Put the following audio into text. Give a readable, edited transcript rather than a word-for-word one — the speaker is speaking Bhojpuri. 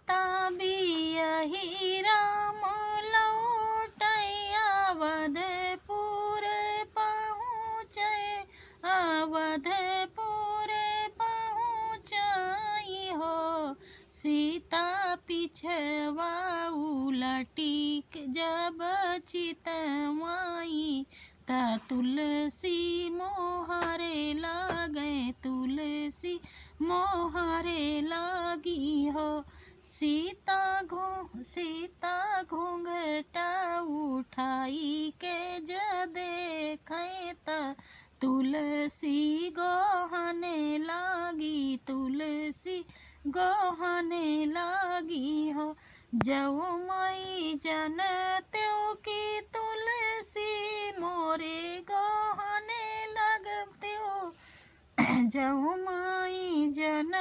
तभी यही राम लौटै अवधपुर पहुँचे, अवधपुर पहुँचाई हो। सीता पिछवा उलटी जब चितवाई, ता तुलसी मोहरे लागे, तुलसी मोहरे लागी हो। सीता घूंघटा उठाई के ज देखे, ता तुलसी गोहने लागी, तुलसी गोहने लागी हो। जऊ मई जन त्यों की तुलसी मोरे गोहने लगत्यो, जऊ मई जन